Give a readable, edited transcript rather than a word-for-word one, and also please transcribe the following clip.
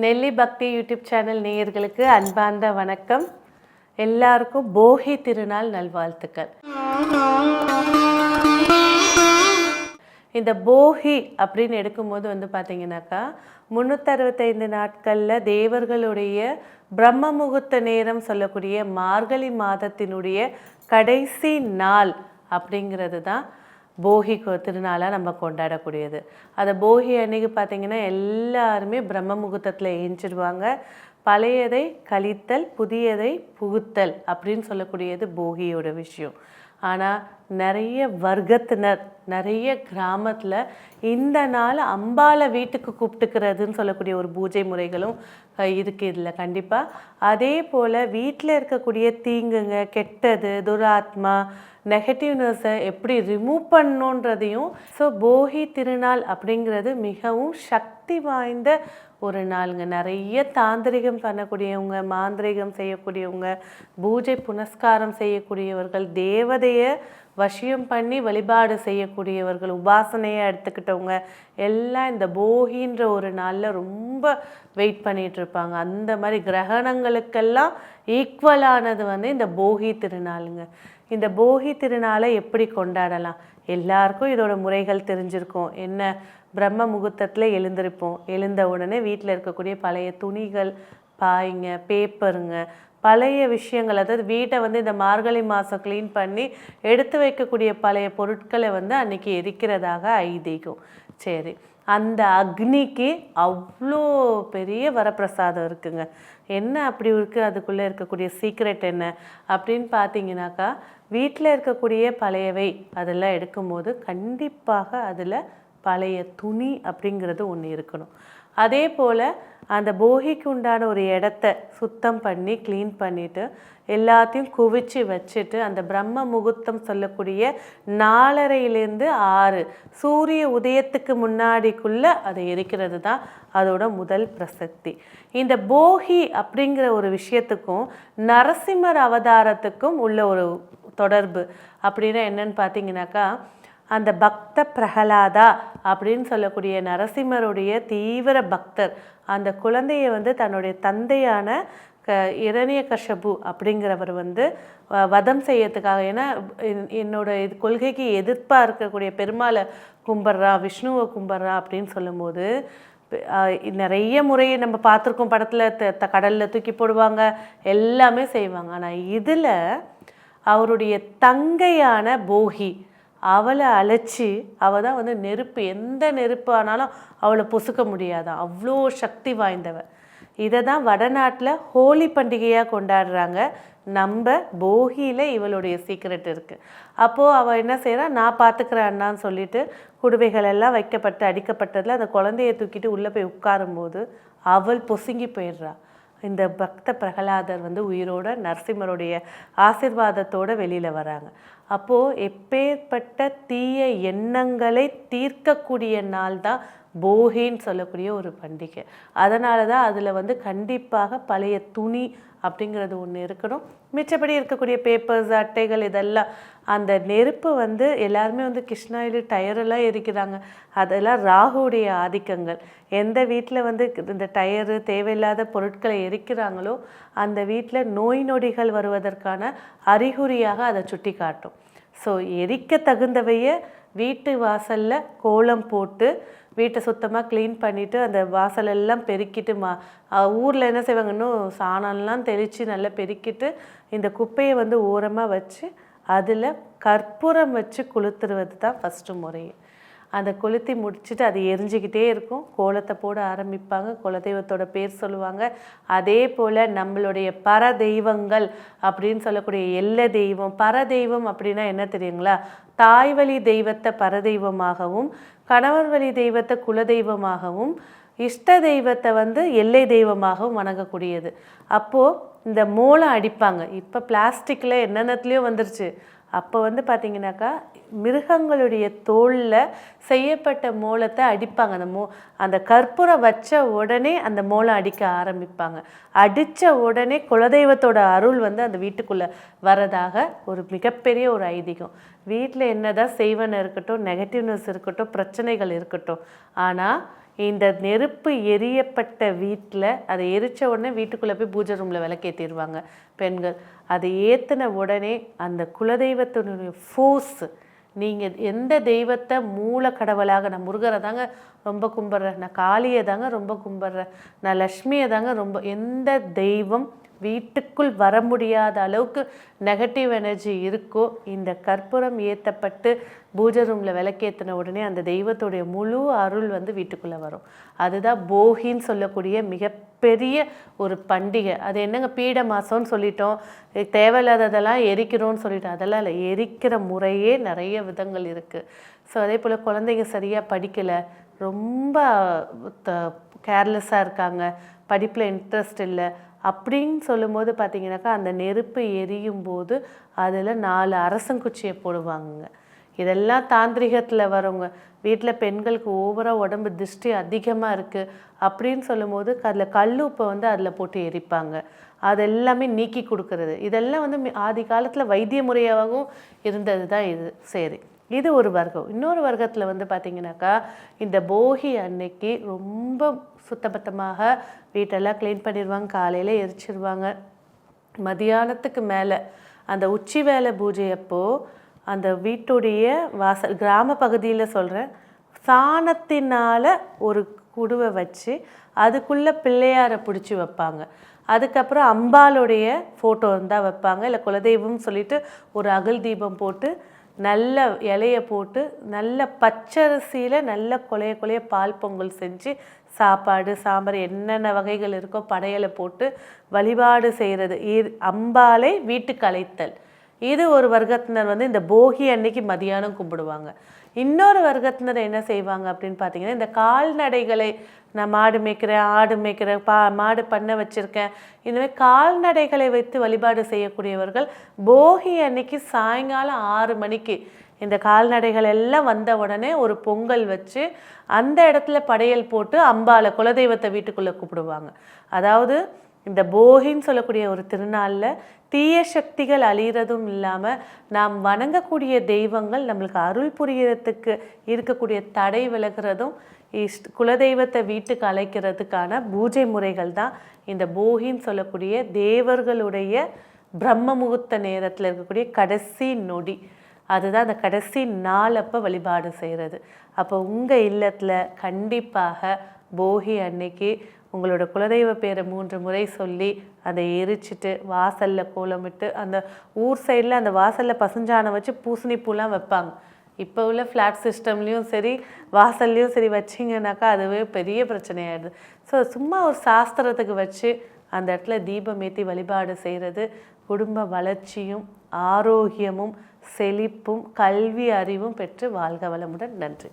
நெல்லி பக்தி YouTube channel நேயர்களுக்கு அன்பார்ந்த வணக்கம். எல்லாருக்கும் போகி திருநாள் நல்வாழ்த்துக்கள். இந்த போகி அப்படின்னு எடுக்கும்போது பார்த்தீங்கன்னாக்கா 365 நாட்களில் தேவர்களுடைய பிரம்ம முகூர்த்த நேரம் சொல்லக்கூடிய மார்கழி மாதத்தினுடைய கடைசி நாள் அப்படிங்கிறது தான் போகி திருநாளாக நம்ம கொண்டாடக்கூடியது. அதை போகி அன்னைக்கு பார்த்திங்கன்னா எல்லாருமே பிரம்ம முகூர்த்தத்தில் ஏஞ்சிடுவாங்க. பழையதை கழித்தல் புதியதை புகுத்தல் அப்படின்னு சொல்லக்கூடியது போகியோட விஷயம். ஆனால் நிறைய வர்க்கத்தினர் நிறைய கிராமத்தில் இந்த நாள் அம்பாளை வீட்டுக்கு கூப்பிட்டுக்கிறதுன்னு சொல்லக்கூடிய ஒரு பூஜை முறைகளும் இருக்குது இதில் கண்டிப்பாக. அதே போல் வீட்டில் இருக்கக்கூடிய தீங்குங்க, கெட்டது, துராத்மா, நெகட்டிவ்னஸை எப்படி ரிமூவ் பண்ணணுன்றதையும் போகி திருநாள் அப்படிங்கிறது மிகவும் சக்தி வாய்ந்த ஒரு நாளுங்க. நிறைய தாந்திரிகம் பண்ணக்கூடியவங்க, மாந்திரிகம் செய்யக்கூடியவங்க, பூஜை புனஸ்காரம் செய்யக்கூடியவர்கள், தேவதையை வசியம் பண்ணி வழிபாடு செய்யக்கூடியவர்கள், உபாசனையை எடுத்துக்கிட்டவங்க எல்லாம் இந்த போகின்ற ஒரு நாளில் ரொம்ப வெயிட் பண்ணிகிட்ருப்பாங்க. அந்த மாதிரி கிரகணங்களுக்கெல்லாம் ஈக்குவலானது இந்த போகி திருநாளுங்க. இந்த போகி திருநாளை எப்படி கொண்டாடலாம்? எல்லாருக்கும் இதோட முறைகள் தெரிஞ்சிருக்கும். என்ன, பிரம்ம முகூர்த்தத்தில் எழுந்திருப்போம். எழுந்த உடனே வீட்டில் இருக்கக்கூடிய பழைய துணிகள், பாய்ங்க, பேப்பருங்க, பழைய விஷயங்கள், அதாவது வீட்டை இந்த மார்கழி மாதம் க்ளீன் பண்ணி எடுத்து வைக்கக்கூடிய பழைய பொருட்களை அன்றைக்கி எரிக்கிறதாக ஐதீகம். சரி, அந்த அக்னிக்கு அவ்வளோ பெரிய வரப்பிரசாதம் இருக்குங்க. என்ன அப்படி இருக்குது, அதுக்குள்ளே இருக்கக்கூடிய சீக்ரெட் என்ன அப்படின்னு பார்த்தீங்கன்னாக்கா, வீட்டில் இருக்கக்கூடிய பழையவை அதெல்லாம் எடுக்கும்போது கண்டிப்பாக அதில் பழைய துணி அப்படிங்கிறது ஒன்று இருக்கணும். அதே போல் அந்த போகிக்கு உண்டான ஒரு இடத்த சுத்தம் பண்ணி க்ளீன் பண்ணிவிட்டு எல்லாத்தையும் குவிச்சு வச்சுட்டு அந்த பிரம்ம முகூர்த்தம் சொல்லக்கூடிய 4:30 6 சூரிய உதயத்துக்கு முன்னாடிக்குள்ளே அதை எரிக்கிறது தான் அதோட முதல் பிரசக்தி. இந்த போகி அப்படிங்கிற ஒரு விஷயத்துக்கும் நரசிம்மர் அவதாரத்துக்கும் உள்ள ஒரு தொடர்பு அப்படின்னா என்னன்னு பார்த்தீங்கன்னாக்கா, அந்த பக்த பிரகலாதா அப்படின்னு சொல்லக்கூடிய நரசிம்மருடைய தீவிர பக்தர் அந்த குழந்தையை தன்னுடைய தந்தையான இரணியகசிபு அப்படிங்கிறவர் வதம் செய்யறதுக்காக, ஏன்னா என்னோட கொள்கைக்கு எதிர்ப்பாக இருக்கக்கூடிய பெருமாளை கும்பிட்றா, விஷ்ணுவை கும்பிட்றா அப்படின்னு சொல்லும்போது நிறைய முறையை நம்ம பார்த்துருக்கோம். படத்தில் கடலில் தூக்கி போடுவாங்க, எல்லாமே செய்வாங்க. ஆனால் இதில் அவருடைய தங்கையான போகி அவளை அழைச்சி, அவள் தான் நெருப்பு, எந்த நெருப்பு ஆனாலும் அவளை பொசுக்க முடியாதான், அவ்வளோ சக்தி வாய்ந்தவள். இதை தான் வடநாட்டில் ஹோலி பண்டிகையாக கொண்டாடுறாங்க. நம்ம போகியில் இவளுடைய சீக்ரெட் இருக்குது. அப்போது அவள் என்ன செய்கிறா, நான் பார்த்துக்கிறேன் அண்ணான்னு சொல்லிட்டு குடுவைகள் எல்லாம் வைக்கப்பட்டு அடிக்கப்பட்டதில் அந்த குழந்தைய தூக்கிட்டு உள்ளே போய் உட்காரும்போது அவள் பொசுங்கி போயிடுறா. இந்த பக்த பிரகலாதர் உயிரோட நரசிம்மருடைய ஆசிர்வாதத்தோடு வெளியில் வராங்க. அப்போது எப்பேற்பட்ட தீய எண்ணங்களை தீர்க்கக்கூடிய நாள் தான் போகின்னு சொல்லக்கூடிய ஒரு பண்டிகை. அதனால தான் அதில் கண்டிப்பாக பழைய துணி அப்படிங்கிறது ஒன்று இருக்கணும். மிச்சப்படி இருக்கக்கூடிய பேப்பர்ஸ், அட்டைகள், இதெல்லாம் அந்த நெருப்பு எல்லாருமே கிருஷ்ணாயில் டயரெல்லாம் எரிக்கிறாங்க. அதெல்லாம் ராகுடைய ஆதிக்கங்கள். எந்த வீட்டில் இந்த டயரு தேவையில்லாத பொருட்களை எரிக்கிறாங்களோ அந்த வீட்டில் நோய் நொடிகள் வருவதற்கான அறிகுறியாக அதை சுட்டி காட்டும். ஸோ எரிக்க தகுந்தவையை வீட்டு வாசலில் கோலம் போட்டு வீட்டை சுத்தமாக க்ளீன் பண்ணிவிட்டு அந்த வாசலெல்லாம் பெருக்கிட்டு ஊரில் என்ன செய்வாங்க, இன்னும் சாணம்லாம் தெளித்து நல்லா பெருக்கிட்டு இந்த குப்பையை ஓரமாக வச்சு அதில் கற்பூரம் வச்சு கொளுத்துறது தான் ஃபஸ்ட்டு முறை. அந்த கொளுத்தி முடிச்சுட்டு அது எரிஞ்சிக்கிட்டே இருக்கும். கோலத்தை போட ஆரம்பிப்பாங்க, குலதெய்வத்தோட பேர் சொல்லுவாங்க. அதே போல் நம்மளுடைய பர தெய்வங்கள் அப்படின்னு சொல்லக்கூடிய எல்லா தெய்வம், பரதெய்வம் அப்படின்னா என்ன தெரியுங்களா, தாய் வழி தெய்வத்தை பரதெய்வமாகவும், கணவர் வழி தெய்வத்தை குலதெய்வமாகவும், இஷ்ட தெய்வத்தை எல்லை தெய்வமாகவும் வணங்கக்கூடியது. அப்போது இந்த மூலம் அடிப்பாங்க. இப்போ பிளாஸ்டிக்கில் என்னென்னத்துலேயோ வந்துருச்சு. அப்போ பார்த்தீங்கன்னாக்கா மிருகங்களுடைய தோலில் செய்யப்பட்ட மூலத்தை அடிப்பாங்க. அந்த கற்பூரம் வச்ச உடனே அந்த மூலம் அடிக்க ஆரம்பிப்பாங்க. அடித்த உடனே குலதெய்வத்தோட அருள் அந்த வீட்டுக்குள்ளே வரதாக ஒரு மிகப்பெரிய ஒரு ஐதீகம். வீட்டில் என்னதான் செய்வன இருக்கட்டும், நெகட்டிவ்னஸ் இருக்கட்டும், பிரச்சனைகள் இருக்கட்டும், ஆனால் இந்த நெருப்பு எரியப்பட்ட வீட்டில் அதை எரித்த உடனே வீட்டுக்குள்ளே போய் பூஜை ரூமில் விளக்கேற்றிடுவாங்க பெண்கள். அதை ஏற்றின உடனே அந்த குலதெய்வத்தினுடைய ஃபோர்ஸ், நீங்கள் எந்த தெய்வத்தை மூல கடவுளாக, நான் முருகரை தாங்க ரொம்ப கும்பிட்றேன், நான் காளியை தாங்க ரொம்ப கும்பிட்றேன், நான் லக்ஷ்மியை தாங்க ரொம்ப, எந்த தெய்வம் வீட்டுக்குள் வர முடியாத அளவுக்கு நெகட்டிவ் எனர்ஜி இருக்கோ, இந்த கற்பூரம் ஏற்றப்பட்டு பூஜை ரூமில் விளக்கேற்றின உடனே அந்த தெய்வத்துடைய முழு அருள் வந்து வீட்டுக்குள்ளே வரும். அதுதான் போகின்னு சொல்லக்கூடிய மிகப்பெரிய ஒரு பண்டிகை. அது என்னங்க பீட மாதம்னு சொல்லிட்டோம், தேவையில்லாததெல்லாம் எரிக்கிறோன்னு சொல்லிட்டோம். அதெல்லாம் இல்லை, எரிக்கிற முறையே நிறைய விதங்கள் இருக்குது. ஸோ அதே போல் குழந்தைங்க சரியாக படிக்கலை, ரொம்ப கேர்லெஸ்ஸாக இருக்காங்க, படிப்பில் இன்ட்ரெஸ்ட் இல்லை அப்படின்னு சொல்லும்போது பார்த்திங்கனாக்கா, அந்த நெருப்பு எரியும் போது அதில் 4 அரசங்குச்சியை போடுவாங்க. இதெல்லாம் தாந்திரிகத்தில் வரவங்க வீட்டில் பெண்களுக்கு ஓவராக உடம்பு திருஷ்டி அதிகமாக இருக்குது அப்படின்னு சொல்லும்போது அதில் கல்லுப்பை வந்து அதில் போட்டு எரிப்பாங்க. அதெல்லாமே நீக்கி கொடுக்கறது. இதெல்லாம் வந்து ஆதி காலத்தில் வைத்திய முறையாகவும் இருந்தது தான் இது. சரி, இது ஒரு வர்க்கம். இன்னொரு வர்க்கத்தில் வந்து பார்த்திங்கனாக்கா, இந்த போகி அன்னைக்கு ரொம்ப சுத்தபத்தமாக வீட்டெல்லாம் க்ளீன் பண்ணிடுவாங்க, காலையில் எரிச்சிடுவாங்க. மதியானத்துக்கு மேலே அந்த உச்சி வேலை பூஜை அப்போது அந்த வீட்டுடைய வாசல், கிராம பகுதியில் சொல்கிறேன், சாணத்தினால் ஒரு குடுவை வச்சு அதுக்குள்ளே பிள்ளையாரை பிடிச்சி வைப்பாங்க. அதுக்கப்புறம் அம்பாளுடைய ஃபோட்டோ இருந்தால் வைப்பாங்க, இல்லை குலதெய்வம்னு சொல்லிட்டு ஒரு அகல் தீபம் போட்டு நல்ல இலையை போட்டு நல்ல பச்சரிசியில் நல்ல கொலைய பால் பொங்கல் செஞ்சு சாப்பாடு சாம்பார் என்னென்ன வகைகள் இருக்கோ படையலை போட்டு வழிபாடு செய்கிறது. அம்பாளை வீட்டுக்கு அழைத்தல். இது ஒரு வர்க்கத்தினர் வந்து இந்த போகி அன்னைக்கு மதியானம் கும்பிடுவாங்க. இன்னொரு வர்க்கத்தினர் என்ன செய்வாங்க அப்படின்னு பார்த்தீங்கன்னா, இந்த கால்நடைகளை, நான் மாடு மேய்க்கிறேன், ஆடு மேய்க்கிறேன், மாடு பண்ண வச்சுருக்கேன், இந்தமாதிரி கால்நடைகளை வைத்து வழிபாடு செய்யக்கூடியவர்கள் போகி அன்னைக்கு சாயங்காலம் 6 மணிக்கு இந்த கால்நடைகள் எல்லாம் வந்த உடனே ஒரு பொங்கல் வச்சு அந்த இடத்துல படையல் போட்டு அம்பாளை, குலதெய்வத்தை வீட்டுக்குள்ளே கூப்பிடுவாங்க. அதாவது இந்த போகின்னு சொல்லக்கூடிய ஒரு திருநாளில் தீய சக்திகள் அழிகிறதும் இல்லாமல் நாம் வணங்கக்கூடிய தெய்வங்கள் நம்மளுக்கு அருள் புரியறதுக்கு இருக்கக்கூடிய தடை விலகிறதும், குலதெய்வத்தை வீட்டுக்கு அழைக்கிறதுக்கான பூஜை முறைகள் தான் இந்த போகின்னு சொல்லக்கூடிய தேவர்களுடைய பிரம்ம முகூர்த்த நேரத்தில் இருக்கக்கூடிய கடைசி நொடி. அதுதான் அந்த கடைசி நாள் அப்போ வழிபாடு செய்கிறது. அப்போ உங்கள் இல்லத்தில் கண்டிப்பாக போகி அன்னைக்கு உங்களோட குலதெய்வ பேரை 3 முறை சொல்லி அதை எரிச்சிட்டு வாசலில் கோலமிட்டு, அந்த ஊர் சைடில் அந்த வாசலில் பசுஞ்சாணம் வச்சு பூசணி பூலாம் வைப்பாங்க. இப்போ உள்ள ஃப்ளாட் சிஸ்டம்லேயும் சரி வாசல்லையும் சரி வச்சிங்கனாக்கா அதுவே பெரிய பிரச்சனையாயிடுது. ஸோ சும்மா ஒரு சாஸ்திரத்துக்கு வச்சு அந்த இடத்துல தீபம் ஏற்றி வழிபாடு செய்கிறது குடும்ப வளர்ச்சியும் ஆரோக்கியமும் செழிப்பும் கல்வி அறிவும் பெற்று வாழ்க வளமுடன். நன்றி.